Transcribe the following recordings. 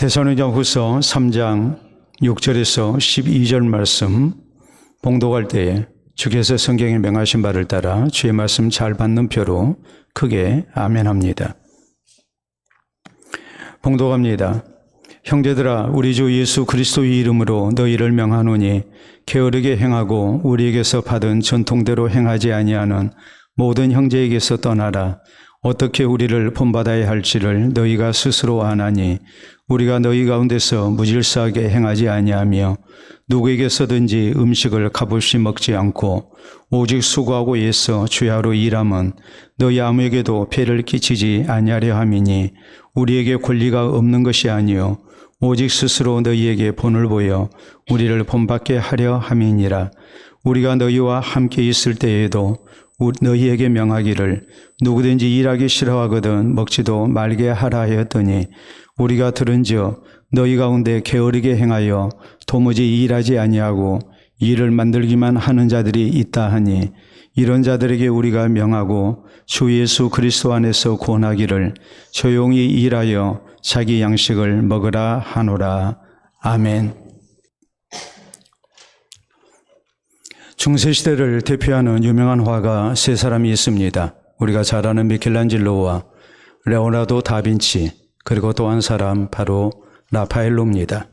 데살로니가후서 3장 6절에서 12절 말씀 봉독할 때에 주께서 성경에 명하신 바를 따라 주의 말씀 잘 받는 표로 크게 아멘합니다. 봉독합니다. 형제들아, 우리 주 예수 그리스도의 이름으로 너희를 명하노니 게으르게 행하고 우리에게서 받은 전통대로 행하지 아니하는 모든 형제에게서 떠나라. 어떻게 우리를 본받아야 할지를 너희가 스스로 아나니 우리가 너희 가운데서 무질서하게 행하지 아니하며 누구에게서든지 음식을 값없이 먹지 않고 오직 수고하고 애써 주야로 일함은 너희 아무에게도 폐를 끼치지 아니하려 함이니 우리에게 권리가 없는 것이 아니요 오직 스스로 너희에게 본을 보여 우리를 본받게 하려 함이니라. 우리가 너희와 함께 있을 때에도 너희에게 명하기를 누구든지 일하기 싫어하거든 먹지도 말게 하라 하였더니 우리가 들은즉 너희 가운데 게으르게 행하여 도무지 일하지 아니하고 일을 만들기만 하는 자들이 있다 하니 이런 자들에게 우리가 명하고 주 예수 그리스도 안에서 구원하기를 조용히 일하여 자기 양식을 먹으라 하노라. 아멘. 중세시대를 대표하는 유명한 화가 세 사람이 있습니다. 우리가 잘 아는 미켈란젤로와 레오나르도 다빈치, 그리고 또 한 사람 바로 라파엘로입니다.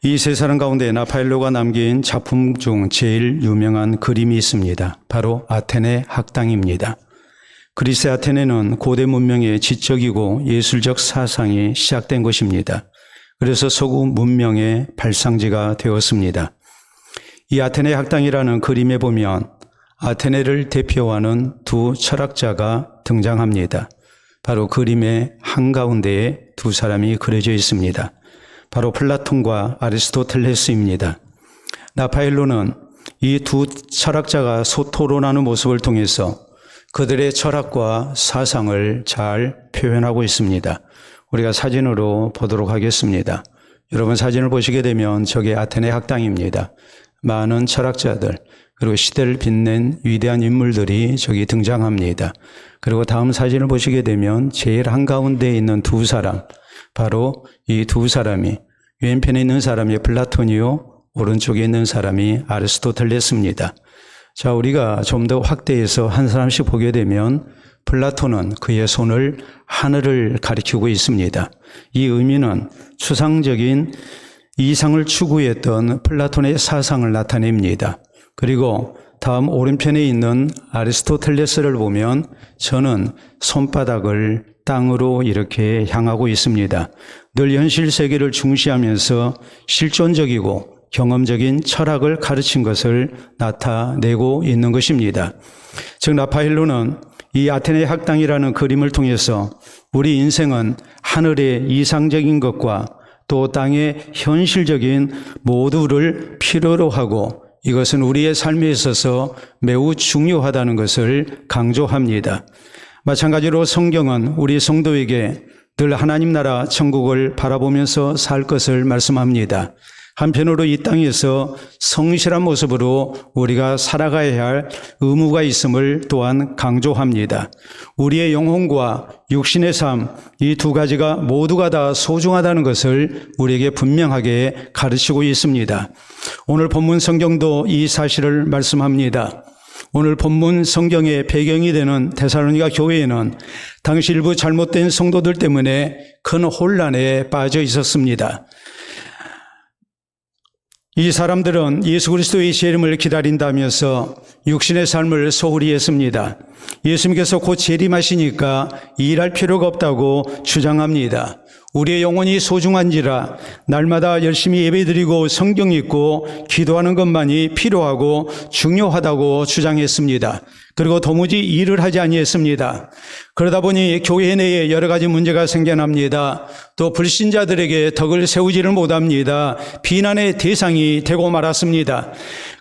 이 세 사람 가운데 라파엘로가 남긴 작품 중 제일 유명한 그림이 있습니다. 바로 아테네 학당입니다. 그리스 아테네는 고대 문명의 지적이고 예술적 사상이 시작된 곳입니다. 그래서 서구 문명의 발상지가 되었습니다. 이 아테네 학당이라는 그림에 보면 아테네를 대표하는 두 철학자가 등장합니다. 바로 그림의 한가운데에 두 사람이 그려져 있습니다. 바로 플라톤과 아리스토텔레스입니다. 라파엘로는 이 두 철학자가 소토론하는 모습을 통해서 그들의 철학과 사상을 잘 표현하고 있습니다. 우리가 사진으로 보도록 하겠습니다. 여러분 사진을 보시게 되면 저게 아테네 학당입니다. 많은 철학자들 그리고 시대를 빛낸 위대한 인물들이 저기 등장합니다. 그리고 다음 사진을 보시게 되면 제일 한가운데에 있는 두 사람, 바로 이 두 사람이 왼편에 있는 사람이 플라톤이요 오른쪽에 있는 사람이 아리스토텔레스입니다. 자, 우리가 좀 더 확대해서 한 사람씩 보게 되면 플라톤은 그의 손을 하늘을 가리키고 있습니다. 이 의미는 추상적인 이상을 추구했던 플라톤의 사상을 나타냅니다. 그리고 다음 오른편에 있는 아리스토텔레스를 보면 저는 손바닥을 땅으로 이렇게 향하고 있습니다. 늘 현실 세계를 중시하면서 실존적이고 경험적인 철학을 가르친 것을 나타내고 있는 것입니다. 즉 라파엘로는 이 아테네 학당이라는 그림을 통해서 우리 인생은 하늘의 이상적인 것과 또 땅의 현실적인 모두를 필요로 하고 이것은 우리의 삶에 있어서 매우 중요하다는 것을 강조합니다. 마찬가지로 성경은 우리 성도에게 늘 하나님 나라 천국을 바라보면서 살 것을 말씀합니다. 한편으로 이 땅에서 성실한 모습으로 우리가 살아가야 할 의무가 있음을 또한 강조합니다. 우리의 영혼과 육신의 삶, 이 두 가지가 모두가 다 소중하다는 것을 우리에게 분명하게 가르치고 있습니다. 오늘 본문 성경도 이 사실을 말씀합니다. 오늘 본문 성경의 배경이 되는 데살로니가 교회에는 당시 일부 잘못된 성도들 때문에 큰 혼란에 빠져 있었습니다. 이 사람들은 예수 그리스도의 재림을 기다린다면서 육신의 삶을 소홀히 했습니다. 예수님께서 곧 재림하시니까 일할 필요가 없다고 주장합니다. 우리의 영혼이 소중한지라 날마다 열심히 예배드리고 성경 읽고 기도하는 것만이 필요하고 중요하다고 주장했습니다. 그리고 도무지 일을 하지 아니했습니다. 그러다 보니 교회 내에 여러 가지 문제가 생겨납니다. 또 불신자들에게 덕을 세우지를 못합니다. 비난의 대상이 되고 말았습니다.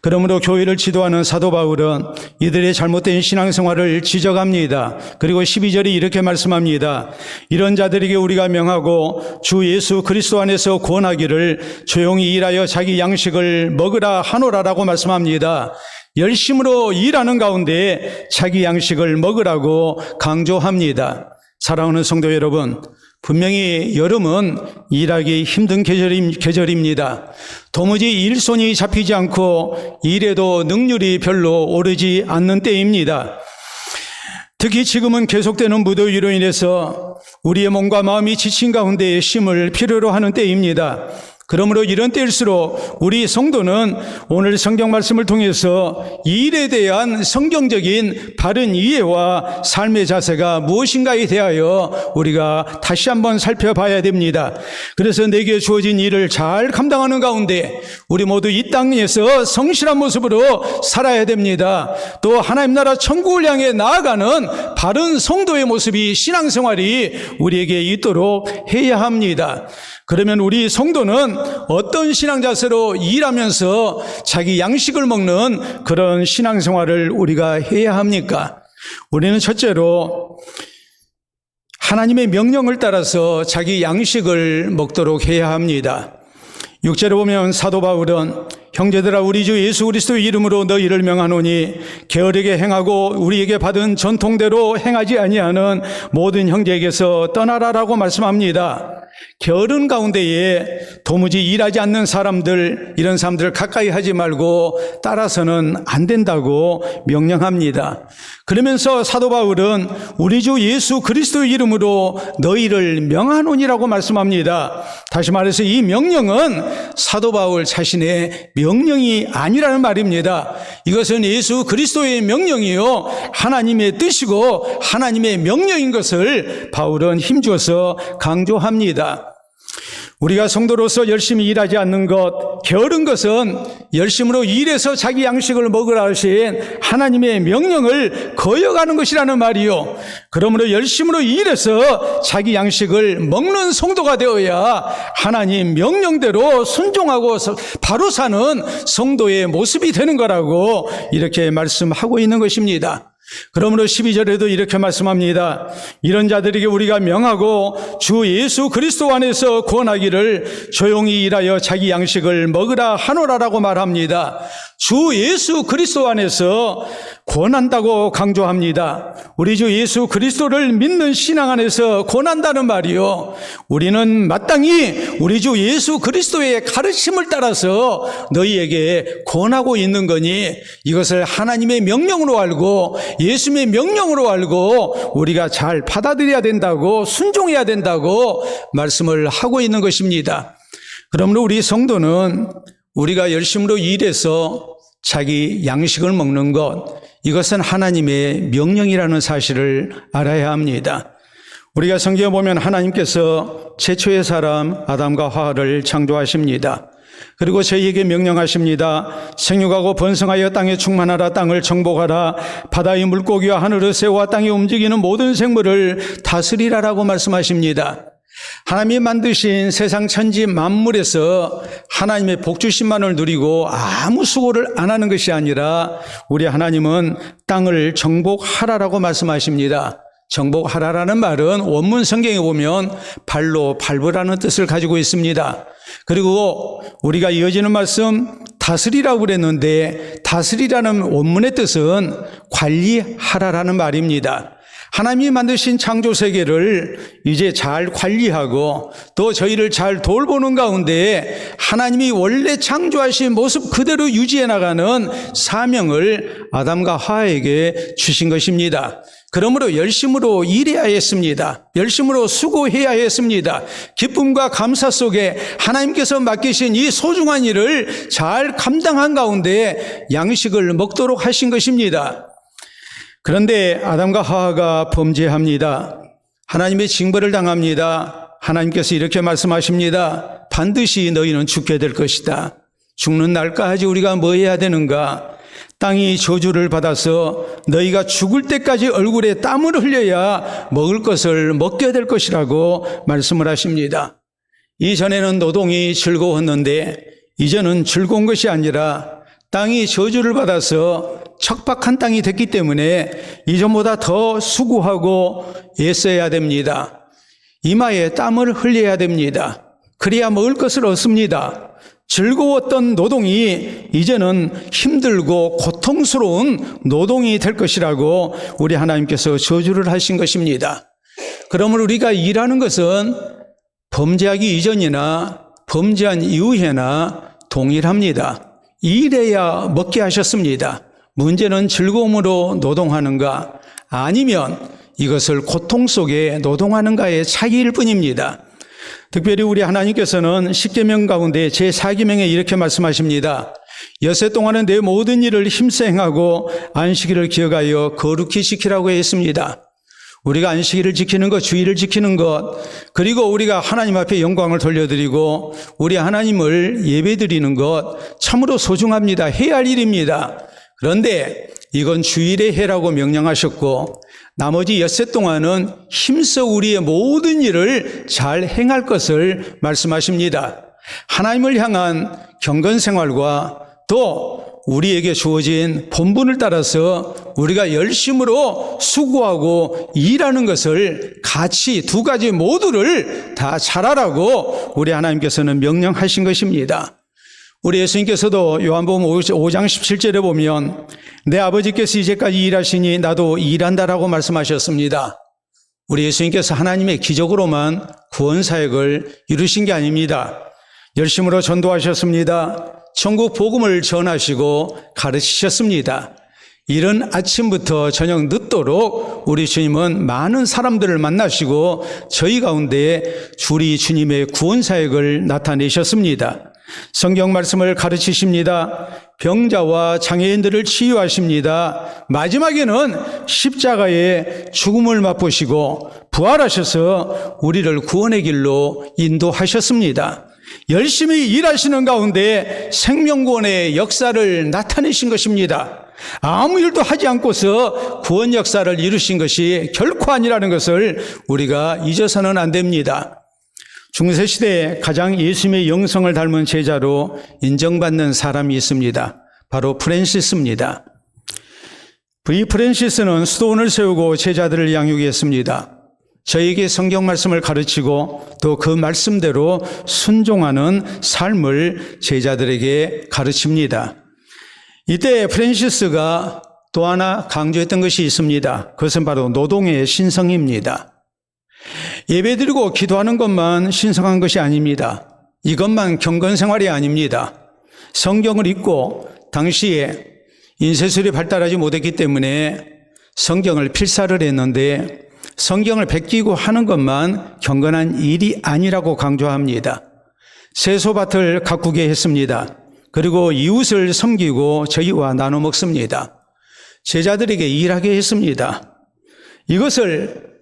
그러므로 교회를 지도하는 사도 바울은 이들의 잘못된 신앙생활을 지적합니다. 그리고 12절이 이렇게 말씀합니다. 이런 자들에게 우리가 명하고 주 예수 그리스도 안에서 구원하기를 조용히 일하여 자기 양식을 먹으라 하노라라고 말씀합니다. 열심으로 일하는 가운데 자기 양식을 먹으라고 강조합니다. 사랑하는 성도 여러분, 분명히 여름은 일하기 힘든 계절입니다. 도무지 일손이 잡히지 않고 일에도 능률이 별로 오르지 않는 때입니다. 특히 지금은 계속되는 무더위로 인해서 우리의 몸과 마음이 지친 가운데 쉼을 필요로 하는 때입니다. 그러므로 이런 때일수록 우리 성도는 오늘 성경 말씀을 통해서 이 일에 대한 성경적인 바른 이해와 삶의 자세가 무엇인가에 대하여 우리가 다시 한번 살펴봐야 됩니다. 그래서 내게 주어진 일을 잘 감당하는 가운데 우리 모두 이 땅에서 성실한 모습으로 살아야 됩니다. 또 하나님 나라 천국을 향해 나아가는 바른 성도의 모습이 신앙생활이 우리에게 있도록 해야 합니다. 그러면 우리 성도는 어떤 신앙 자세로 일하면서 자기 양식을 먹는 그런 신앙생활을 우리가 해야 합니까? 우리는 첫째로 하나님의 명령을 따라서 자기 양식을 먹도록 해야 합니다. 6절에 보면 사도 바울은 형제들아 우리 주 예수 그리스도의 이름으로 너희를 명하노니 게으르게 행하고 우리에게 받은 전통대로 행하지 아니하는 모든 형제에게서 떠나라라고 말씀합니다. 게으른 가운데에 도무지 일하지 않는 사람들, 이런 사람들 가까이 하지 말고 따라서는 안 된다고 명령합니다. 그러면서 사도 바울은 우리 주 예수 그리스도의 이름으로 너희를 명하노니라고 말씀합니다. 다시 말해서 이 명령은 사도 바울 자신의 명령이 아니라는 말입니다. 이것은 예수 그리스도의 명령이요 하나님의 뜻이고 하나님의 명령인 것을 바울은 힘주어서 강조합니다. 우리가 성도로서 열심히 일하지 않는 것, 게으른 것은 열심으로 일해서 자기 양식을 먹으라 하신 하나님의 명령을 거역하는 것이라는 말이요. 그러므로 열심으로 일해서 자기 양식을 먹는 성도가 되어야 하나님 명령대로 순종하고 바로 사는 성도의 모습이 되는 거라고 이렇게 말씀하고 있는 것입니다. 그러므로 12절에도 이렇게 말씀합니다. 이런 자들에게 우리가 명하고 주 예수 그리스도 안에서 구원하기를 조용히 일하여 자기 양식을 먹으라 하노라라고 말합니다. 주 예수 그리스도 안에서 구원한다고 강조합니다. 우리 주 예수 그리스도를 믿는 신앙 안에서 구원한다는 말이요. 우리는 마땅히 우리 주 예수 그리스도의 가르침을 따라서 너희에게 구원하고 있는 거니 이것을 하나님의 명령으로 알고 예수님의 명령으로 알고 우리가 잘 받아들여야 된다고 순종해야 된다고 말씀을 하고 있는 것입니다. 그러므로 우리 성도는 우리가 열심으로 일해서 자기 양식을 먹는 것, 이것은 하나님의 명령이라는 사실을 알아야 합니다. 우리가 성경에 보면 하나님께서 최초의 사람 아담과 하와를 창조하십니다. 그리고 저희에게 명령하십니다. 생육하고 번성하여 땅에 충만하라. 땅을 정복하라. 바다의 물고기와 하늘의 새와 땅에 움직이는 모든 생물을 다스리라라고 말씀하십니다. 하나님이 만드신 세상 천지 만물에서 하나님의 복주심만을 누리고 아무 수고를 안 하는 것이 아니라 우리 하나님은 땅을 정복하라라고 말씀하십니다. 정복하라라는 말은 원문 성경에 보면 발로 밟으라는 뜻을 가지고 있습니다. 그리고 우리가 이어지는 말씀 다스리라고 그랬는데 다스리라는 원문의 뜻은 관리하라라는 말입니다. 하나님이 만드신 창조 세계를 이제 잘 관리하고 또 저희를 잘 돌보는 가운데 하나님이 원래 창조하신 모습 그대로 유지해 나가는 사명을 아담과 하와에게 주신 것입니다. 그러므로 열심으로 일해야 했습니다. 열심으로 수고해야 했습니다. 기쁨과 감사 속에 하나님께서 맡기신 이 소중한 일을 잘 감당한 가운데 양식을 먹도록 하신 것입니다. 그런데 아담과 하와가 범죄합니다. 하나님의 징벌을 당합니다. 하나님께서 이렇게 말씀하십니다. 반드시 너희는 죽게 될 것이다. 죽는 날까지 우리가 뭐 해야 되는가? 땅이 저주를 받아서 너희가 죽을 때까지 얼굴에 땀을 흘려야 먹을 것을 먹게 될 것이라고 말씀을 하십니다. 이전에는 노동이 즐거웠는데 이제는 즐거운 것이 아니라 땅이 저주를 받아서 척박한 땅이 됐기 때문에 이전보다 더 수고하고 애써야 됩니다. 이마에 땀을 흘려야 됩니다. 그래야 먹을 것을 얻습니다. 즐거웠던 노동이 이제는 힘들고 고통스러운 노동이 될 것이라고 우리 하나님께서 저주를 하신 것입니다. 그러므로 우리가 일하는 것은 범죄하기 이전이나 범죄한 이후에나 동일합니다. 일해야 먹게 하셨습니다. 문제는 즐거움으로 노동하는가 아니면 이것을 고통 속에 노동하는가의 차이일 뿐입니다. 특별히 우리 하나님께서는 십계명 가운데 제4계명에 이렇게 말씀하십니다. 엿새 동안은 내 모든 일을 힘써 행하고 안식일을 기억하여 거룩히 지키라고 했습니다. 우리가 안식일을 지키는 것, 주일을 지키는 것, 그리고 우리가 하나님 앞에 영광을 돌려드리고 우리 하나님을 예배드리는 것 참으로 소중합니다. 해야 할 일입니다. 그런데 이건 주일에 해라고 명령하셨고 나머지 엿새 동안은 힘써 우리의 모든 일을 잘 행할 것을 말씀하십니다. 하나님을 향한 경건생활과 또 우리에게 주어진 본분을 따라서 우리가 열심으로 수고하고 일하는 것을 같이 두 가지 모두를 다 잘하라고 우리 하나님께서는 명령하신 것입니다. 우리 예수님께서도 요한복음 5장 17절에 보면 내 아버지께서 이제까지 일하시니 나도 일한다라고 말씀하셨습니다. 우리 예수님께서 하나님의 기적으로만 구원사역을 이루신 게 아닙니다. 열심으로 전도하셨습니다. 천국 복음을 전하시고 가르치셨습니다. 이른 아침부터 저녁 늦도록 우리 주님은 많은 사람들을 만나시고 저희 가운데 우리 주님의 구원사역을 나타내셨습니다. 성경 말씀을 가르치십니다. 병자와 장애인들을 치유하십니다. 마지막에는 십자가의 죽음을 맛보시고 부활하셔서 우리를 구원의 길로 인도하셨습니다. 열심히 일하시는 가운데 생명구원의 역사를 나타내신 것입니다. 아무 일도 하지 않고서 구원 역사를 이루신 것이 결코 아니라는 것을 우리가 잊어서는 안 됩니다. 중세시대에 가장 예수님의 영성을 닮은 제자로 인정받는 사람이 있습니다. 바로 프랜시스입니다. 이 프랜시스는 수도원을 세우고 제자들을 양육했습니다. 저에게 성경 말씀을 가르치고 또 그 말씀대로 순종하는 삶을 제자들에게 가르칩니다. 이때 프랜시스가 또 하나 강조했던 것이 있습니다. 그것은 바로 노동의 신성입니다. 예배드리고 기도하는 것만 신성한 것이 아닙니다. 이것만 경건생활이 아닙니다. 성경을 읽고 당시에 인쇄술이 발달하지 못했기 때문에 성경을 필사를 했는데 성경을 베끼고 하는 것만 경건한 일이 아니라고 강조합니다. 세소밭을 가꾸게 했습니다. 그리고 이웃을 섬기고 저희와 나눠 먹습니다. 제자들에게 일하게 했습니다. 이것을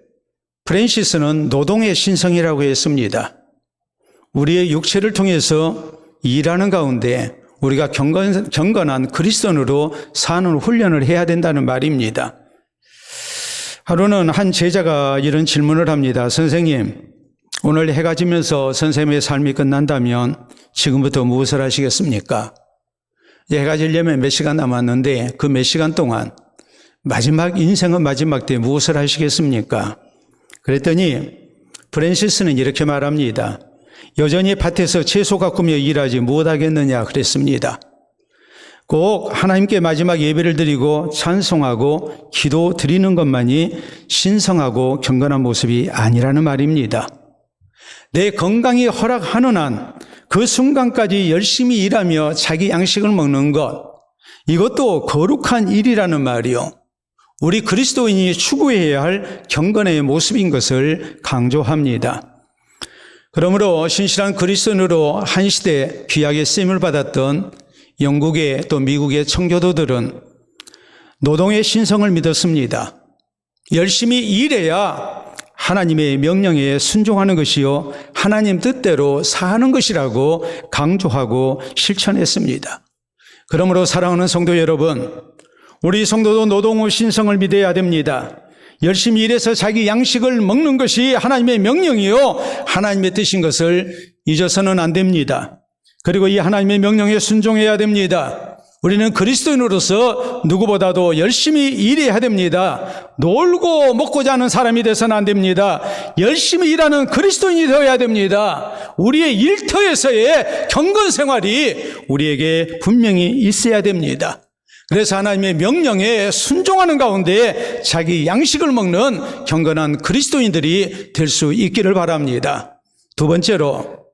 프랜시스는 노동의 신성이라고 했습니다. 우리의 육체를 통해서 일하는 가운데 우리가 경건한 그리스도인으로 사는 훈련을 해야 된다는 말입니다. 하루는 한 제자가 이런 질문을 합니다. 선생님, 오늘 해가 지면서 선생님의 삶이 끝난다면 지금부터 무엇을 하시겠습니까? 해가 지려면 몇 시간 남았는데 그 몇 시간 동안 인생은 마지막 때 무엇을 하시겠습니까? 그랬더니 프랜시스는 이렇게 말합니다. 여전히 밭에서 채소 가꾸며 일하지 못하겠느냐 그랬습니다. 꼭 하나님께 마지막 예배를 드리고 찬송하고 기도 드리는 것만이 신성하고 경건한 모습이 아니라는 말입니다. 내 건강이 허락하는 한 그 순간까지 열심히 일하며 자기 양식을 먹는 것, 이것도 거룩한 일이라는 말이요. 우리 그리스도인이 추구해야 할 경건의 모습인 것을 강조합니다. 그러므로 신실한 그리스도인으로 한 시대 귀하게 쓰임을 받았던 영국의 또 미국의 청교도들은 노동의 신성을 믿었습니다. 열심히 일해야 하나님의 명령에 순종하는 것이요 하나님 뜻대로 사는 것이라고 강조하고 실천했습니다. 그러므로 사랑하는 성도 여러분, 우리 성도도 노동의 신성을 믿어야 됩니다. 열심히 일해서 자기 양식을 먹는 것이 하나님의 명령이요 하나님의 뜻인 것을 잊어서는 안 됩니다. 그리고 이 하나님의 명령에 순종해야 됩니다. 우리는 그리스도인으로서 누구보다도 열심히 일해야 됩니다. 놀고 먹고 자는 사람이 돼서는 안 됩니다. 열심히 일하는 그리스도인이 되어야 됩니다. 우리의 일터에서의 경건 생활이 우리에게 분명히 있어야 됩니다. 그래서 하나님의 명령에 순종하는 가운데 자기 양식을 먹는 경건한 그리스도인들이 될 수 있기를 바랍니다. 두 번째로,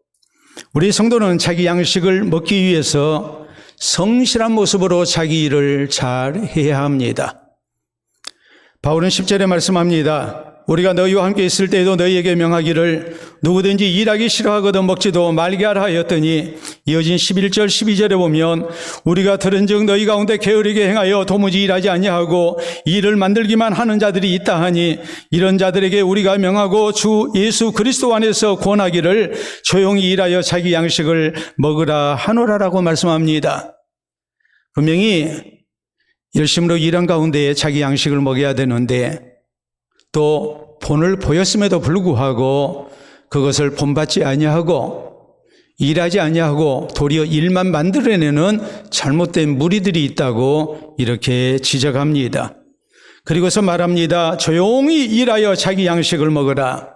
우리 성도는 자기 양식을 먹기 위해서 성실한 모습으로 자기 일을 잘 해야 합니다. 바울은 10절에 말씀합니다. 우리가 너희와 함께 있을 때에도 너희에게 명하기를 누구든지 일하기 싫어하거든 먹지도 말게 하라 하였더니, 이어진 11절 12절에 보면 우리가 들은즉 너희 가운데 게으르게 행하여 도무지 일하지 아니하고 일을 만들기만 하는 자들이 있다 하니, 이런 자들에게 우리가 명하고 주 예수 그리스도 안에서 권하기를 조용히 일하여 자기 양식을 먹으라 하노라라고 말씀합니다. 분명히 열심으로 일한 가운데 자기 양식을 먹여야 되는데, 또 본을 보였음에도 불구하고 그것을 본받지 아니하고 일하지 아니하고 도리어 일만 만들어내는 잘못된 무리들이 있다고 이렇게 지적합니다. 그리고서 말합니다. 조용히 일하여 자기 양식을 먹으라.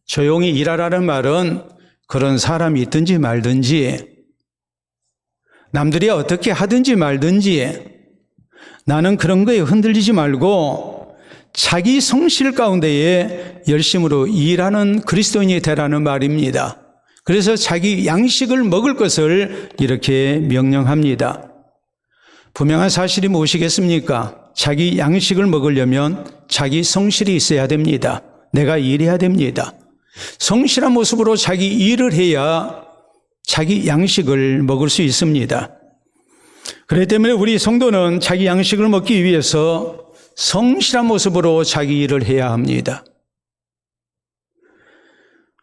조용히 일하라는 말은 그런 사람이 있든지 말든지, 남들이 어떻게 하든지 말든지, 나는 그런 거에 흔들리지 말고 자기 성실 가운데에 열심으로 일하는 그리스도인이 되라는 말입니다. 그래서 자기 양식을 먹을 것을 이렇게 명령합니다. 분명한 사실이 무엇이겠습니까? 자기 양식을 먹으려면 자기 성실이 있어야 됩니다. 내가 일해야 됩니다. 성실한 모습으로 자기 일을 해야 자기 양식을 먹을 수 있습니다. 그렇기 때문에 우리 성도는 자기 양식을 먹기 위해서 성실한 모습으로 자기 일을 해야 합니다.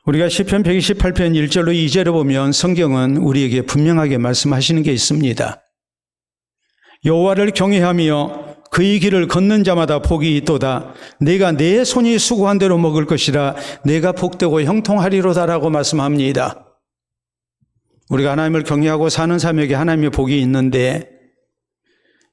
우리가 시편 128편 1절로 2절을 보면 성경은 우리에게 분명하게 말씀하시는 게 있습니다. 여호와를 경외하며 그의 길을 걷는 자마다 복이 있도다. 내가 내 손이 수고한 대로 먹을 것이라. 내가 복되고 형통하리로다라고 말씀합니다. 우리가 하나님을 경외하고 사는 사람에게 하나님의 복이 있는데,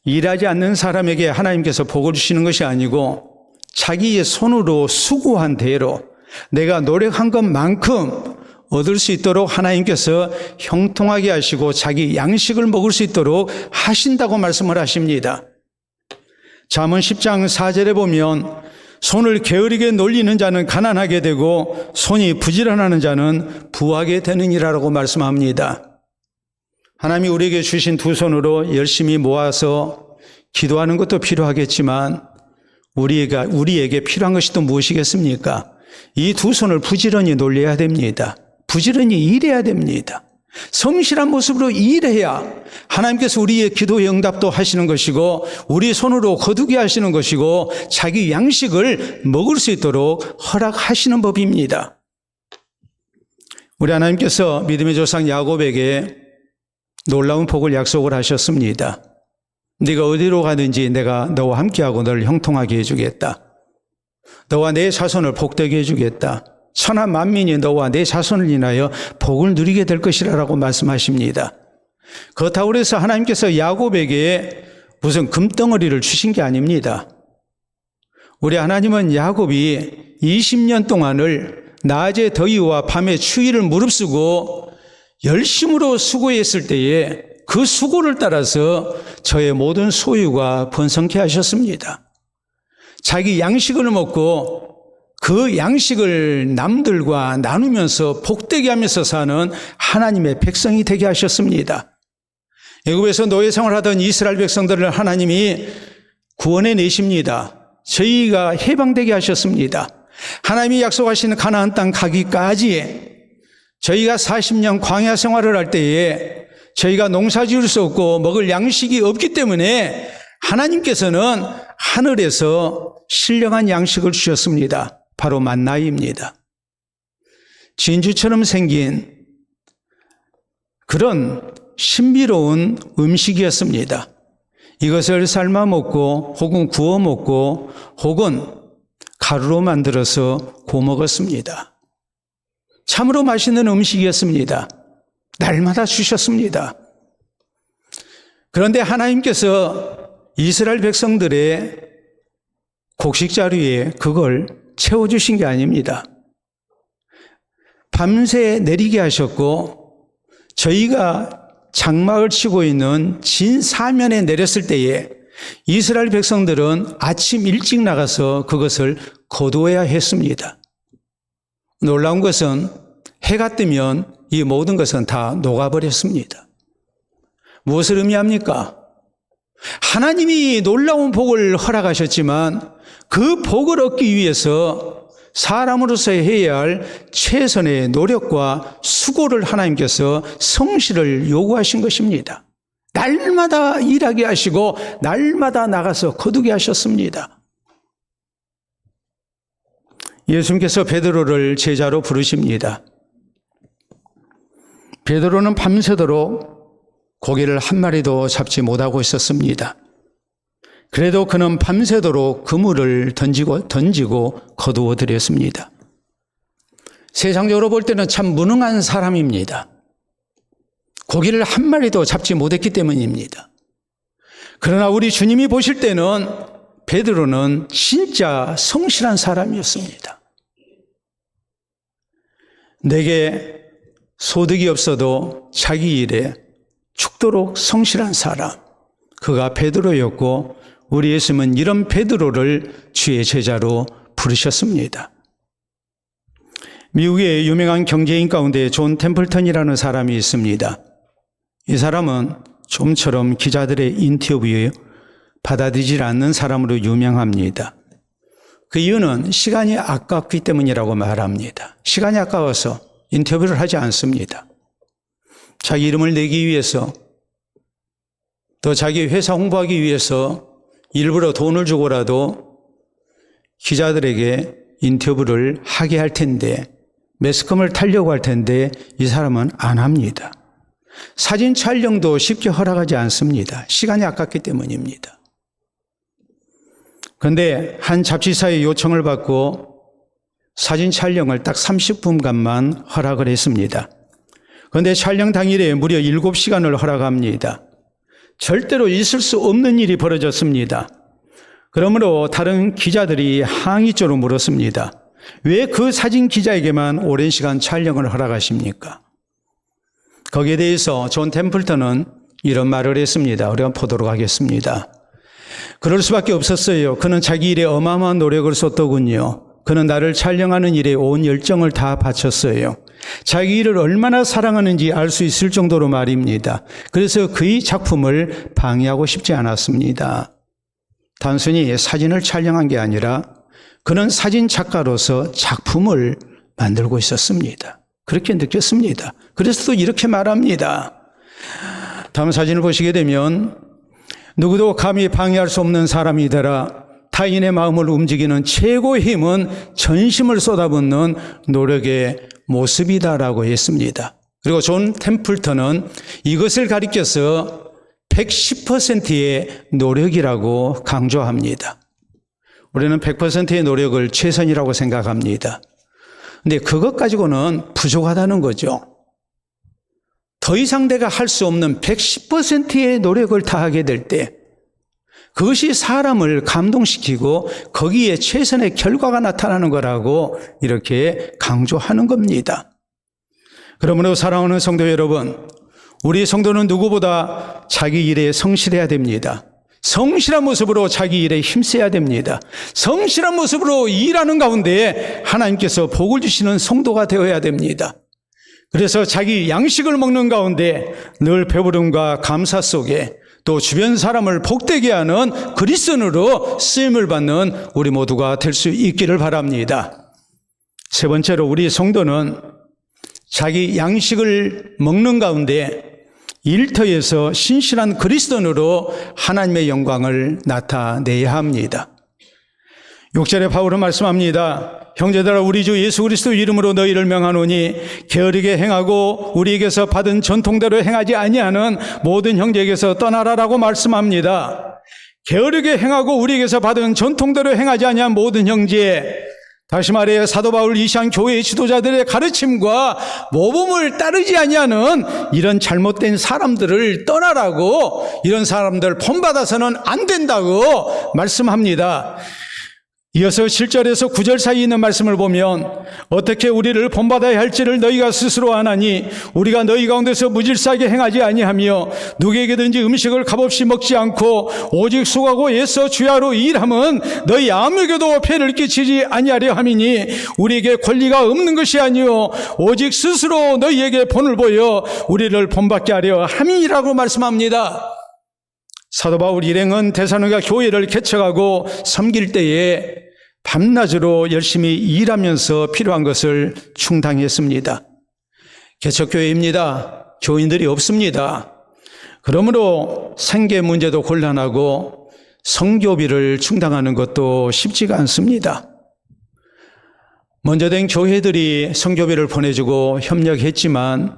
일하지 않는 사람에게 하나님께서 복을 주시는 것이 아니고 자기의 손으로 수고한 대로 내가 노력한 것만큼 얻을 수 있도록 하나님께서 형통하게 하시고 자기 양식을 먹을 수 있도록 하신다고 말씀을 하십니다. 잠언 10장 4절에 보면 손을 게으르게 놀리는 자는 가난하게 되고 손이 부지런하는 자는 부하게 되느니라라고 말씀합니다. 하나님이 우리에게 주신 두 손으로 열심히 모아서 기도하는 것도 필요하겠지만 우리에게 필요한 것이 또 무엇이겠습니까? 이 두 손을 부지런히 놀려야 됩니다. 부지런히 일해야 됩니다. 성실한 모습으로 일해야 하나님께서 우리의 기도의 응답도 하시는 것이고 우리 손으로 거두게 하시는 것이고 자기 양식을 먹을 수 있도록 허락하시는 법입니다. 우리 하나님께서 믿음의 조상 야곱에게 놀라운 복을 약속을 하셨습니다. 네가 어디로 가든지 내가 너와 함께하고 너를 형통하게 해주겠다. 너와 내 자손을 복되게 해주겠다. 천하 만민이 너와 내 자손을 인하여 복을 누리게 될 것이라고 말씀하십니다. 그렇다고 해서 하나님께서 야곱에게 무슨 금덩어리를 주신 게 아닙니다. 우리 하나님은 야곱이 20년 동안을 낮에 더위와 밤에 추위를 무릅쓰고 열심으로 수고했을 때에 그 수고를 따라서 저의 모든 소유가 번성케 하셨습니다. 자기 양식을 먹고 그 양식을 남들과 나누면서 복되게 하면서 사는 하나님의 백성이 되게 하셨습니다. 애굽에서 노예 생활하던 이스라엘 백성들을 하나님이 구원해 내십니다. 저희가 해방되게 하셨습니다. 하나님이 약속하신 가나안 땅 가기까지 저희가 40년 광야 생활을 할 때에 저희가 농사 지을 수 없고 먹을 양식이 없기 때문에 하나님께서는 하늘에서 신령한 양식을 주셨습니다. 바로 만나입니다. 진주처럼 생긴 그런 신비로운 음식이었습니다. 이것을 삶아 먹고 혹은 구워 먹고 혹은 가루로 만들어서 구워 먹었습니다. 참으로 맛있는 음식이었습니다. 날마다 주셨습니다. 그런데 하나님께서 이스라엘 백성들의 곡식 자루에 그걸 채워주신 게 아닙니다. 밤새 내리게 하셨고 저희가 장막을 치고 있는 진 사면에 내렸을 때에 이스라엘 백성들은 아침 일찍 나가서 그것을 거두어야 했습니다. 놀라운 것은 해가 뜨면 이 모든 것은 다 녹아버렸습니다. 무엇을 의미합니까? 하나님이 놀라운 복을 허락하셨지만 그 복을 얻기 위해서 사람으로서 해야 할 최선의 노력과 수고를 하나님께서 성실을 요구하신 것입니다. 날마다 일하게 하시고 날마다 나가서 거두게 하셨습니다. 예수님께서 베드로를 제자로 부르십니다. 베드로는 밤새도록 고기를 한 마리도 잡지 못하고 있었습니다. 그래도 그는 밤새도록 그물을 던지고 거두어 드렸습니다. 세상적으로 볼 때는 참 무능한 사람입니다. 고기를 한 마리도 잡지 못했기 때문입니다. 그러나 우리 주님이 보실 때는 베드로는 진짜 성실한 사람이었습니다. 내게 소득이 없어도 자기 일에 죽도록 성실한 사람, 그가 베드로였고 우리 예수님은 이런 베드로를 주의 제자로 부르셨습니다. 미국의 유명한 경제인 가운데 존 템플턴이라는 사람이 있습니다. 이 사람은 좀처럼 기자들의 인터뷰에 받아들이지 않는 사람으로 유명합니다. 그 이유는 시간이 아깝기 때문이라고 말합니다. 시간이 아까워서 인터뷰를 하지 않습니다. 자기 이름을 내기 위해서 또 자기 회사 홍보하기 위해서 일부러 돈을 주고라도 기자들에게 인터뷰를 하게 할 텐데 매스컴을 타려고 할 텐데 이 사람은 안 합니다. 사진 촬영도 쉽게 허락하지 않습니다. 시간이 아깝기 때문입니다. 그런데 한 잡지사의 요청을 받고 사진 촬영을 딱 30분간만 허락을 했습니다. 그런데 촬영 당일에 무려 7시간을 허락합니다. 절대로 있을 수 없는 일이 벌어졌습니다. 그러므로 다른 기자들이 항의조로 물었습니다. 왜 그 사진 기자에게만 오랜 시간 촬영을 허락하십니까? 거기에 대해서 존 템플턴은 이런 말을 했습니다. 우리가 보도록 하겠습니다. 그럴 수밖에 없었어요. 그는 자기 일에 어마어마한 노력을 쏟더군요. 그는 나를 촬영하는 일에 온 열정을 다 바쳤어요. 자기 일을 얼마나 사랑하는지 알 수 있을 정도로 말입니다. 그래서 그의 작품을 방해하고 싶지 않았습니다. 단순히 사진을 촬영한 게 아니라 그는 사진 작가로서 작품을 만들고 있었습니다. 그렇게 느꼈습니다. 그래서 또 이렇게 말합니다. 다음 사진을 보시게 되면 누구도 감히 방해할 수 없는 사람이더라. 타인의 마음을 움직이는 최고의 힘은 전심을 쏟아붓는 노력의 모습이다라고 했습니다. 그리고 존 템플턴은 이것을 가리켜서 110%의 노력이라고 강조합니다. 우리는 100%의 노력을 최선이라고 생각합니다. 근데 그것 가지고는 부족하다는 거죠. 더 이상 내가 할 수 없는 110%의 노력을 다하게 될 때 그것이 사람을 감동시키고 거기에 최선의 결과가 나타나는 거라고 이렇게 강조하는 겁니다. 그러므로 사랑하는 성도 여러분, 우리 성도는 누구보다 자기 일에 성실해야 됩니다. 성실한 모습으로 자기 일에 힘써야 됩니다. 성실한 모습으로 일하는 가운데 하나님께서 복을 주시는 성도가 되어야 됩니다. 그래서 자기 양식을 먹는 가운데 늘 배부름과 감사 속에 또 주변 사람을 복되게 하는 그리스도인으로 쓰임을 받는 우리 모두가 될 수 있기를 바랍니다. 세 번째로 우리 성도는 자기 양식을 먹는 가운데 일터에서 신실한 그리스도인으로 하나님의 영광을 나타내야 합니다. 6절에 바울은 말씀합니다. 형제들아 우리 주 예수 그리스도 이름으로 너희를 명하노니 게으르게 행하고 우리에게서 받은 전통대로 행하지 아니하는 모든 형제에게서 떠나라라고 말씀합니다. 게으르게 행하고 우리에게서 받은 전통대로 행하지 아니한 모든 형제, 다시 말해 사도 바울 이시안 교회의 지도자들의 가르침과 모범을 따르지 아니하는 이런 잘못된 사람들을 떠나라고, 이런 사람들 본받아서는 안 된다고 말씀합니다. 이어서 7절에서 9절 사이에 있는 말씀을 보면 어떻게 우리를 본받아야 할지를 너희가 스스로 아나니 우리가 너희 가운데서 무질서하게 행하지 아니하며 누구에게든지 음식을 값없이 먹지 않고 오직 수고하고 애써 주야로 일함은 너희 아무에게도 폐를 끼치지 아니하려 함이니 우리에게 권리가 없는 것이 아니요 오직 스스로 너희에게 본을 보여 우리를 본받게 하려 함이라고 말씀합니다. 사도 바울 일행은 데살로니가 교회를 개척하고 섬길 때에 밤낮으로 열심히 일하면서 필요한 것을 충당했습니다. 개척교회입니다. 교인들이 없습니다. 그러므로 생계 문제도 곤란하고 성교비를 충당하는 것도 쉽지가 않습니다. 먼저 된 교회들이 성교비를 보내주고 협력했지만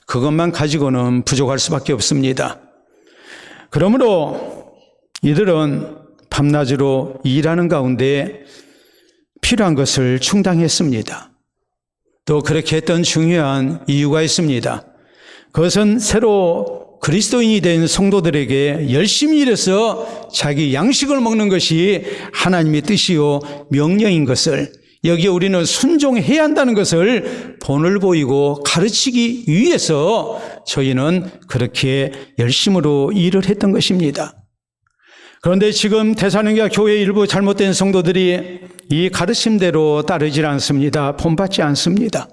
그것만 가지고는 부족할 수밖에 없습니다. 그러므로 이들은 밤낮으로 일하는 가운데 필요한 것을 충당했습니다. 또 그렇게 했던 중요한 이유가 있습니다. 그것은 새로 그리스도인이 된 성도들에게 열심히 일해서 자기 양식을 먹는 것이 하나님의 뜻이요 명령인 것을, 여기에 우리는 순종해야 한다는 것을 본을 보이고 가르치기 위해서 저희는 그렇게 열심으로 일을 했던 것입니다. 그런데 지금 데살로니가 교회 일부 잘못된 성도들이 이 가르침대로 따르질 않습니다. 본받지 않습니다.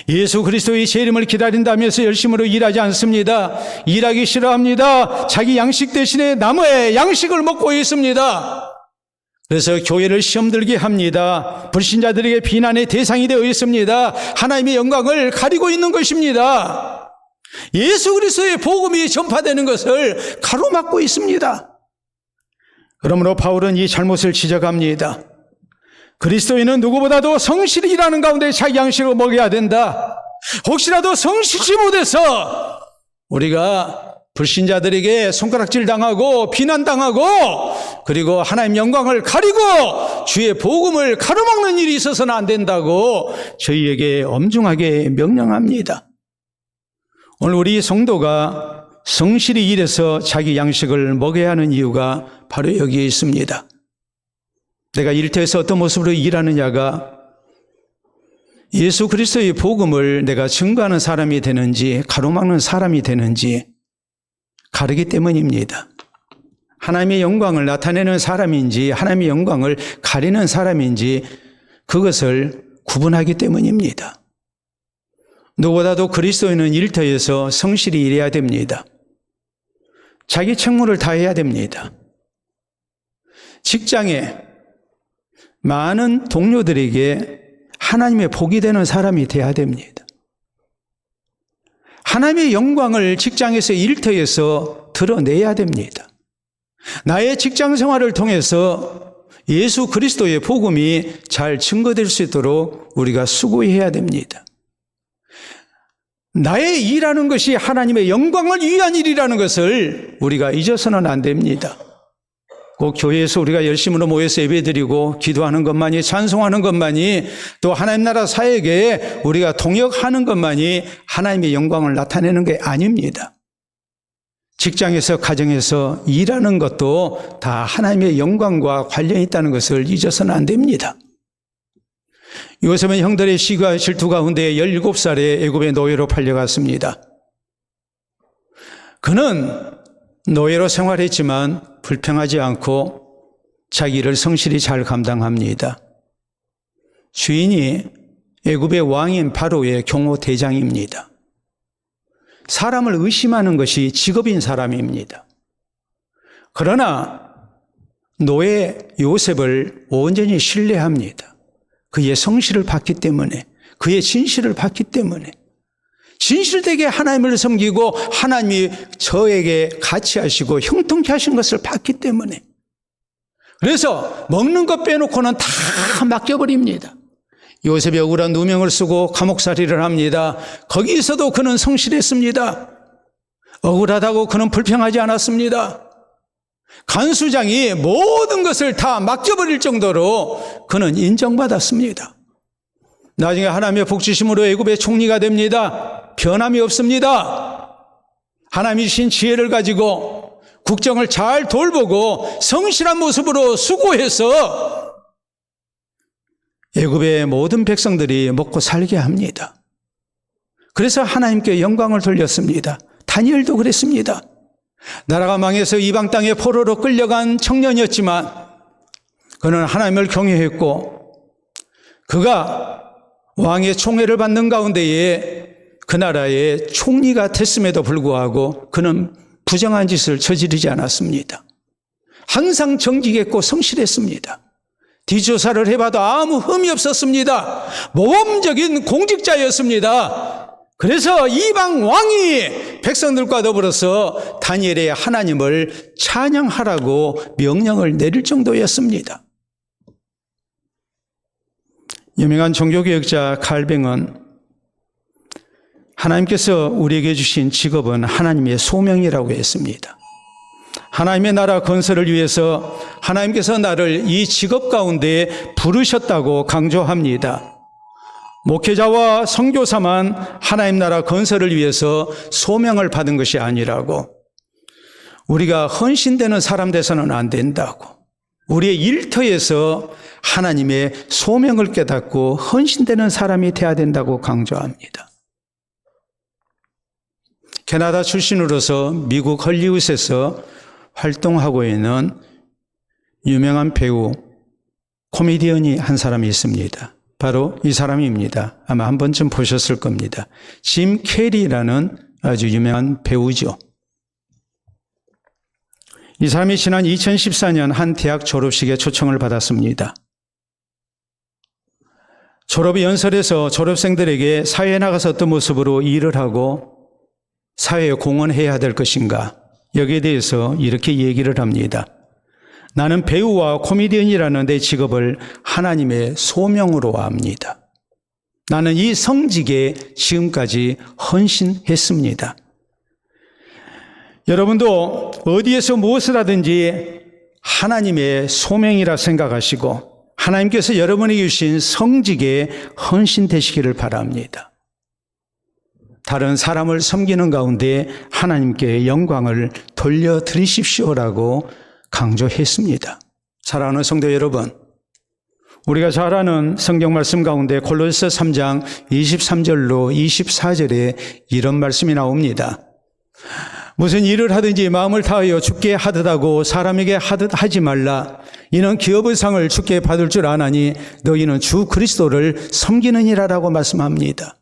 예수 그리스도의 재림을 기다린다면서 열심으로 일하지 않습니다. 일하기 싫어합니다. 자기 양식 대신에 남의 양식을 먹고 있습니다. 그래서 교회를 시험 들게 합니다. 불신자들에게 비난의 대상이 되어 있습니다. 하나님의 영광을 가리고 있는 것입니다. 예수 그리스도의 복음이 전파되는 것을 가로막고 있습니다. 그러므로 바울은 이 잘못을 지적합니다. 그리스도인은 누구보다도 성실히 일하는 가운데 자기 양식을 먹여야 된다. 혹시라도 성실치 못해서 우리가 불신자들에게 손가락질 당하고 비난당하고 그리고 하나님 영광을 가리고 주의 복음을 가로막는 일이 있어서는 안 된다고 저희에게 엄중하게 명령합니다. 오늘 우리 성도가 성실히 일해서 자기 양식을 먹여야 하는 이유가 바로 여기에 있습니다. 내가 일터에서 어떤 모습으로 일하느냐가 예수 그리스도의 복음을 내가 증거하는 사람이 되는지 가로막는 사람이 되는지 가르기 때문입니다. 하나님의 영광을 나타내는 사람인지 하나님의 영광을 가리는 사람인지 그것을 구분하기 때문입니다. 누구보다도 그리스도인은 일터에서 성실히 일해야 됩니다. 자기 책무를 다해야 됩니다. 직장에 많은 동료들에게 하나님의 복이 되는 사람이 되어야 됩니다. 하나님의 영광을 직장에서 일터에서 드러내야 됩니다. 나의 직장 생활을 통해서 예수 그리스도의 복음이 잘 증거될 수 있도록 우리가 수고해야 됩니다. 나의 일하는 것이 하나님의 영광을 위한 일이라는 것을 우리가 잊어서는 안 됩니다. 꼭 교회에서 우리가 열심으로 모여서 예배드리고 기도하는 것만이, 찬송하는 것만이, 또 하나님 나라 사역에 우리가 동역하는 것만이 하나님의 영광을 나타내는 게 아닙니다. 직장에서 가정에서 일하는 것도 다 하나님의 영광과 관련이 있다는 것을 잊어서는 안 됩니다. 요셉은 형들의 시기와 질투 가운데 17살에 애굽의 노예로 팔려갔습니다. 그는 노예로 생활했지만 불평하지 않고 자기 일을 성실히 잘 감당합니다. 주인이 애굽의 왕인 바로의 경호 대장입니다. 사람을 의심하는 것이 직업인 사람입니다. 그러나 노예 요셉을 온전히 신뢰합니다. 그의 성실을 봤기 때문에, 그의 진실을 봤기 때문에, 진실되게 하나님을 섬기고 하나님이 저에게 같이 하시고 형통케 하신 것을 봤기 때문에, 그래서 먹는 것 빼놓고는 다 맡겨버립니다. 요셉이 억울한 누명을 쓰고 감옥살이를 합니다. 거기서도 그는 성실했습니다. 억울하다고 그는 불평하지 않았습니다. 간수장이 모든 것을 다 맡겨버릴 정도로 그는 인정받았습니다. 나중에 하나님의 복주심으로 애굽의 총리가 됩니다. 변함이 없습니다. 하나님이 주신 지혜를 가지고 국정을 잘 돌보고 성실한 모습으로 수고해서 애굽의 모든 백성들이 먹고 살게 합니다. 그래서 하나님께 영광을 돌렸습니다. 다니엘도 그랬습니다. 나라가 망해서 이방 땅에 포로로 끌려간 청년이었지만 그는 하나님을 경외했고 그가 왕의 총애를 받는 가운데에 그 나라의 총리가 됐음에도 불구하고 그는 부정한 짓을 저지르지 않았습니다. 항상 정직했고 성실했습니다. 뒷조사를 해봐도 아무 흠이 없었습니다. 모범적인 공직자였습니다. 그래서 이방 왕이 백성들과 더불어서 다니엘의 하나님을 찬양하라고 명령을 내릴 정도였습니다. 유명한 종교개혁자 칼뱅은 하나님께서 우리에게 주신 직업은 하나님의 소명이라고 했습니다. 하나님의 나라 건설을 위해서 하나님께서 나를 이 직업 가운데 부르셨다고 강조합니다. 목회자와 선교사만 하나님 나라 건설을 위해서 소명을 받은 것이 아니라고, 우리가 헌신되는 사람 돼서는 안 된다고, 우리의 일터에서 하나님의 소명을 깨닫고 헌신되는 사람이 돼야 된다고 강조합니다. 캐나다 출신으로서 미국 헐리우드에서 활동하고 있는 유명한 배우, 코미디언이 한 사람이 있습니다. 바로 이 사람입니다. 아마 한 번쯤 보셨을 겁니다. 짐 캐리라는 아주 유명한 배우죠. 이 사람이 지난 2014년 한 대학 졸업식에 초청을 받았습니다. 졸업 연설에서 졸업생들에게 사회에 나가서 어떤 모습으로 일을 하고 사회에 공헌해야 될 것인가, 여기에 대해서 이렇게 얘기를 합니다. 나는 배우와 코미디언이라는 내 직업을 하나님의 소명으로 압니다. 나는 이 성직에 지금까지 헌신했습니다. 여러분도 어디에서 무엇을 하든지 하나님의 소명이라 생각하시고 하나님께서 여러분에게 주신 성직에 헌신되시기를 바랍니다. 다른 사람을 섬기는 가운데 하나님께 영광을 돌려드리십시오라고 강조했습니다. 사랑하는 성도 여러분, 우리가 잘 아는 성경 말씀 가운데 골로새 3장 23절로 24절에 이런 말씀이 나옵니다. 무슨 일을 하든지 마음을 다하여 주께 하듯 하고 사람에게 하듯 하지 말라. 이는 기업의 상을 주께 받을 줄 아나니 너희는 주 그리스도를 섬기느니라라고 말씀합니다.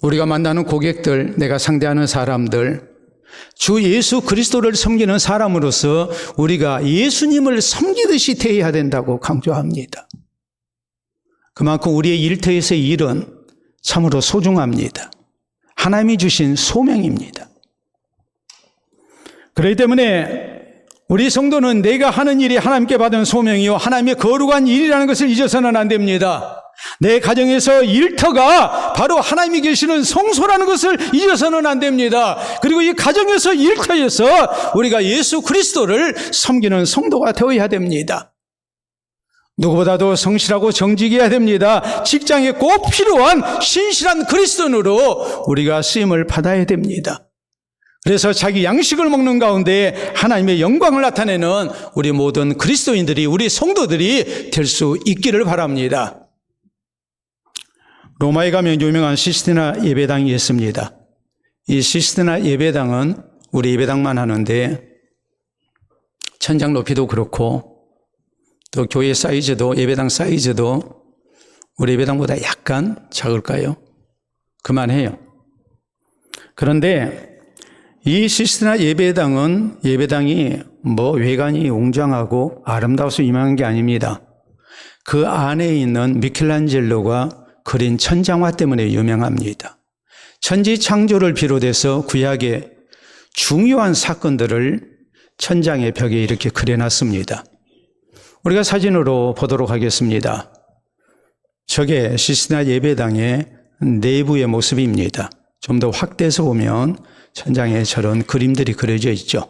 우리가 만나는 고객들, 내가 상대하는 사람들, 주 예수 그리스도를 섬기는 사람으로서 우리가 예수님을 섬기듯이 대해야 된다고 강조합니다. 그만큼 우리의 일터에서의 일은 참으로 소중합니다. 하나님이 주신 소명입니다. 그렇기 때문에 우리 성도는 내가 하는 일이 하나님께 받은 소명이요 하나님의 거룩한 일이라는 것을 잊어서는 안 됩니다. 내 가정에서 일터가 바로 하나님이 계시는 성소라는 것을 잊어서는 안 됩니다. 그리고 이 가정에서 일터에서 우리가 예수 그리스도를 섬기는 성도가 되어야 됩니다. 누구보다도 성실하고 정직해야 됩니다. 직장에 꼭 필요한 신실한 그리스도인으로 우리가 쓰임을 받아야 됩니다. 그래서 자기 양식을 먹는 가운데 하나님의 영광을 나타내는 우리 모든 그리스도인들이, 우리 성도들이 될 수 있기를 바랍니다. 로마에 가면 유명한 시스티나 예배당이 있습니다. 이 시스티나 예배당은 우리 예배당만 하는데 천장 높이도 그렇고 또 교회 사이즈도, 예배당 사이즈도 우리 예배당보다 약간 작을까요? 그만해요. 그런데 이 시스티나 예배당이 외관이 웅장하고 아름다워서 유명한 게 아닙니다. 그 안에 있는 미켈란젤로가 그린 천장화 때문에 유명합니다. 천지 창조를 비롯해서 구약의 중요한 사건들을 천장의 벽에 이렇게 그려놨습니다. 우리가 사진으로 보도록 하겠습니다. 저게 시스티나 예배당의 내부의 모습입니다. 좀 더 확대해서 보면 천장에 저런 그림들이 그려져 있죠.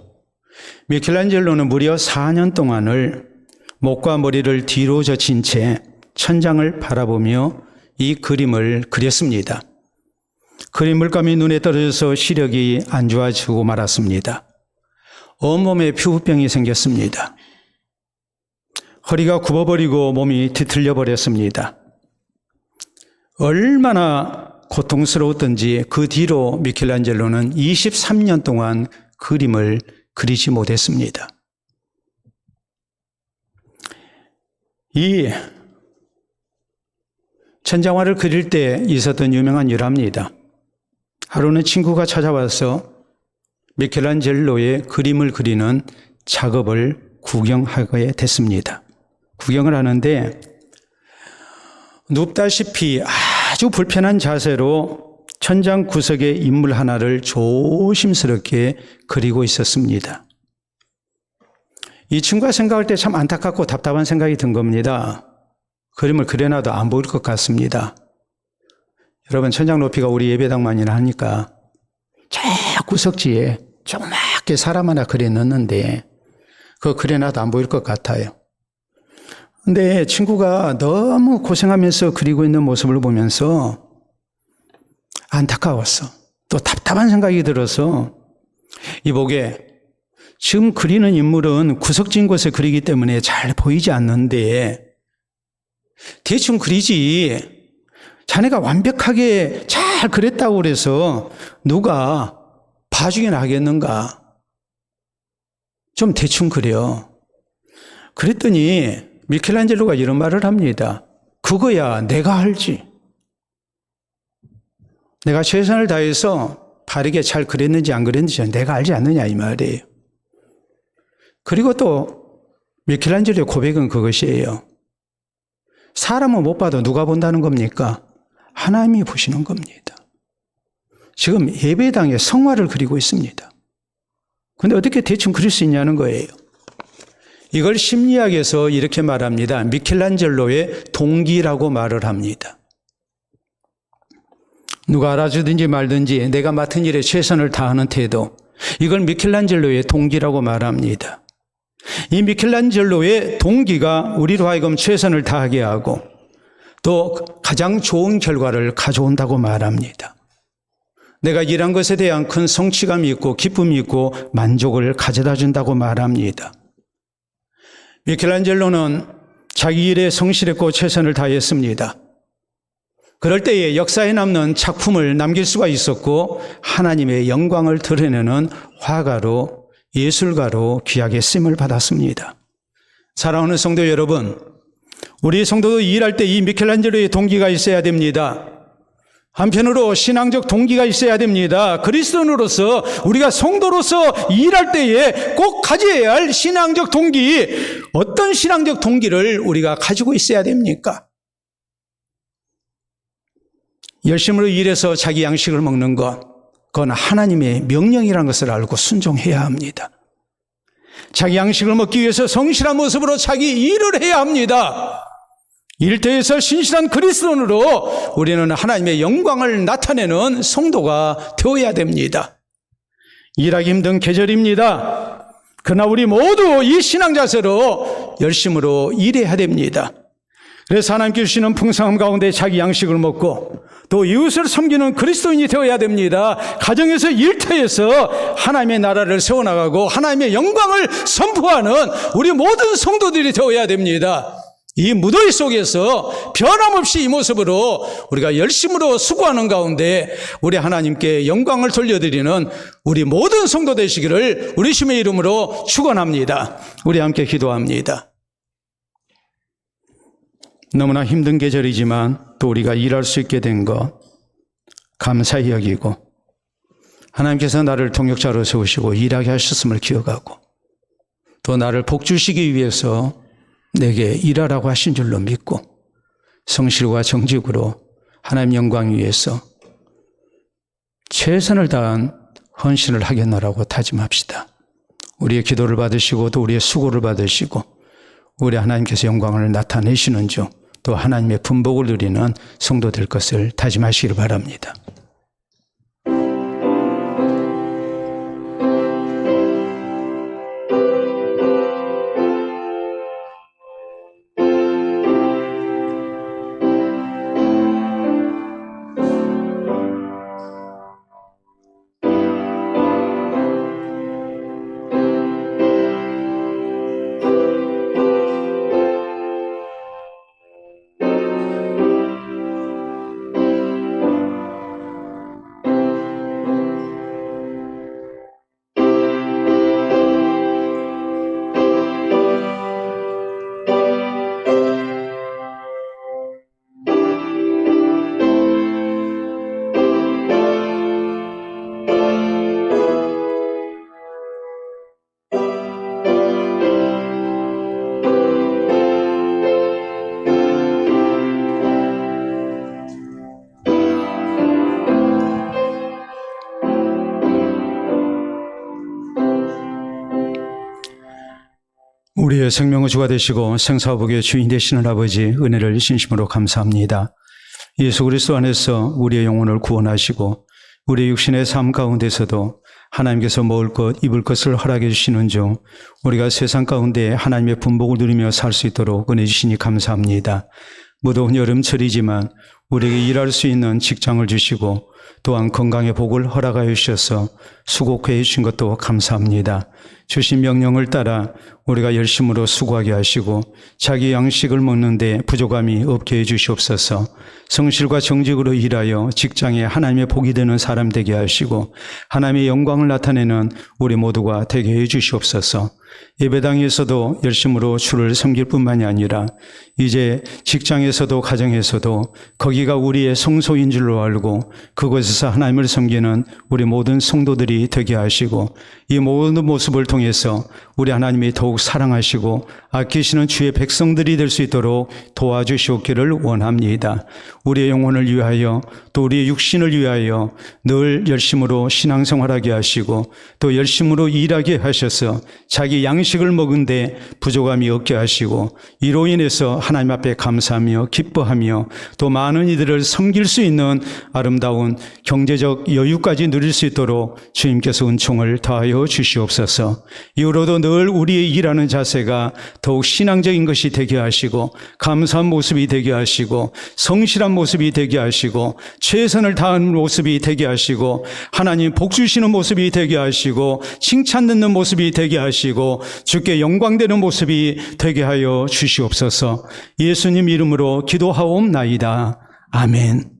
미켈란젤로는 무려 4년 동안을 목과 머리를 뒤로 젖힌 채 천장을 바라보며 이 그림을 그렸습니다. 그림 물감이 눈에 떨어져서 시력이 안 좋아지고 말았습니다. 온몸에 피부병이 생겼습니다. 허리가 굽어버리고 몸이 뒤틀려 버렸습니다. 얼마나 고통스러웠던지 그 뒤로 미켈란젤로는 23년 동안 그림을 그리지 못했습니다. 이 천장화를 그릴 때 있었던 유명한 일화입니다. 하루는 친구가 찾아와서 미켈란젤로의 그림을 그리는 작업을 구경하게 됐습니다. 구경을 하는데 눕다시피 아주 불편한 자세로 천장 구석에 인물 하나를 조심스럽게 그리고 있었습니다. 이 친구가 생각할 때 참 안타깝고 답답한 생각이 든 겁니다. 그림을 그려놔도 안 보일 것 같습니다. 여러분, 천장 높이가 우리 예배당만이나 하니까 저 구석지에 조그맣게 사람 하나 그려 넣는데 그거 그려놔도 안 보일 것 같아요. 근데 친구가 너무 고생하면서 그리고 있는 모습을 보면서 안타까웠어. 또 답답한 생각이 들어서 이보게 지금 그리는 인물은 구석진 곳에 그리기 때문에 잘 보이지 않는데 대충 그리지 자네가 완벽하게 잘 그렸다고 그래서 누가 봐주긴 하겠는가? 좀 대충 그려. 그랬더니 미켈란젤로가 이런 말을 합니다. 그거야 내가 알지. 내가 최선을 다해서 바르게 잘 그렸는지 안 그렸는지 내가 알지 않느냐 이 말이에요. 그리고 또 미켈란젤로의 고백은 그것이에요. 사람은 못 봐도 누가 본다는 겁니까? 하나님이 보시는 겁니다. 지금 예배당에 성화를 그리고 있습니다. 그런데 어떻게 대충 그릴 수 있냐는 거예요. 이걸 심리학에서 이렇게 말합니다. 미켈란젤로의 동기라고 말을 합니다. 누가 알아주든지 말든지 내가 맡은 일에 최선을 다하는 태도, 이걸 미켈란젤로의 동기라고 말합니다. 이 미켈란젤로의 동기가 우리로 하여금 최선을 다하게 하고 또 가장 좋은 결과를 가져온다고 말합니다. 내가 일한 것에 대한 큰 성취감이 있고 기쁨이 있고 만족을 가져다 준다고 말합니다. 미켈란젤로는 자기 일에 성실했고 최선을 다했습니다. 그럴 때에 역사에 남는 작품을 남길 수가 있었고 하나님의 영광을 드러내는 화가로, 예술가로 귀하게 쓰임을 받았습니다. 사랑하는 성도 여러분, 우리 성도도 일할 때 이 미켈란젤로의 동기가 있어야 됩니다. 한편으로 신앙적 동기가 있어야 됩니다. 그리스도인으로서 우리가 성도로서 일할 때에 꼭 가져야 할 신앙적 동기, 어떤 신앙적 동기를 우리가 가지고 있어야 됩니까? 열심으로 일해서 자기 양식을 먹는 것, 그건 하나님의 명령이라는 것을 알고 순종해야 합니다. 자기 양식을 먹기 위해서 성실한 모습으로 자기 일을 해야 합니다. 일터에서 신실한 그리스도인으로 우리는 하나님의 영광을 나타내는 성도가 되어야 됩니다. 일하기 힘든 계절입니다. 그러나 우리 모두 이 신앙 자세로 열심으로 일해야 됩니다. 그래서 하나님께 주시는 풍성함 가운데 자기 양식을 먹고 또 이웃을 섬기는 그리스도인이 되어야 됩니다. 가정에서 일터에서 하나님의 나라를 세워나가고 하나님의 영광을 선포하는 우리 모든 성도들이 되어야 됩니다. 이 무더위 속에서 변함없이 이 모습으로 우리가 열심으로 수고하는 가운데 우리 하나님께 영광을 돌려드리는 우리 모든 성도 되시기를 우리 주님의 이름으로 축원합니다. 우리 함께 기도합니다. 너무나 힘든 계절이지만 또 우리가 일할 수 있게 된 것 감사히 여기고 하나님께서 나를 동역자로 세우시고 일하게 하셨음을 기억하고 또 나를 복주시기 위해서 내게 일하라고 하신 줄로 믿고 성실과 정직으로 하나님 영광 위해서 최선을 다한 헌신을 하겠노라고 다짐합시다. 우리의 기도를 받으시고 또 우리의 수고를 받으시고 우리 하나님께서 영광을 나타내시는 중 또 하나님의 분복을 누리는 성도 될 것을 다짐하시기를 바랍니다. 우리의 생명의 주가 되시고 생사복의 주인 되시는 아버지 은혜를 진심으로 감사합니다. 예수 그리스도 안에서 우리의 영혼을 구원하시고 우리의 육신의 삶 가운데서도 하나님께서 먹을 것, 입을 것을 허락해 주시는 중 우리가 세상 가운데 하나님의 분복을 누리며 살 수 있도록 은혜 주시니 감사합니다. 무더운 여름철이지만 우리에게 일할 수 있는 직장을 주시고 또한 건강의 복을 허락하여 주셔서 수고해 주신 것도 감사합니다. 주신 명령을 따라 우리가 열심으로 수고하게 하시고 자기 양식을 먹는데 부족함이 없게 해 주시옵소서. 성실과 정직으로 일하여 직장에 하나님의 복이 되는 사람 되게 하시고 하나님의 영광을 나타내는 우리 모두가 되게 해 주시옵소서. 예배당에서도 열심으로 주를 섬길 뿐만이 아니라 이제 직장에서도 가정에서도 거기가 우리의 성소인 줄로 알고 그곳에서 하나님을 섬기는 우리 모든 성도들이 되게 하시고 이 모든 모습을 통해서 우리 하나님이 더욱 사랑하시고 아끼시는 주의 백성들이 될 수 있도록 도와주시옵기를 원합니다. 우리의 영혼을 위하여 또 우리의 육신을 위하여 늘 열심으로 신앙생활하게 하시고 또 열심으로 일하게 하셔서 자기 양식을 먹은데 부족함이 없게 하시고 이로 인해서 하나님 앞에 감사하며 기뻐하며 또 많은 이들을 섬길 수 있는 아름다운 경제적 여유까지 누릴 수 있도록 주님께서 은총을 더하여 주시옵소서. 이후로도 늘 우리의 일하는 자세가 더욱 신앙적인 것이 되게 하시고 감사한 모습이 되게 하시고 성실한 모습이 되게 하시고 최선을 다하는 모습이 되게 하시고 하나님 복 주시는 모습이 되게 하시고 칭찬 듣는 모습이 되게 하시고 주께 영광되는 모습이 되게 하여 주시옵소서. 예수님 이름으로 기도하옵나이다. 아멘.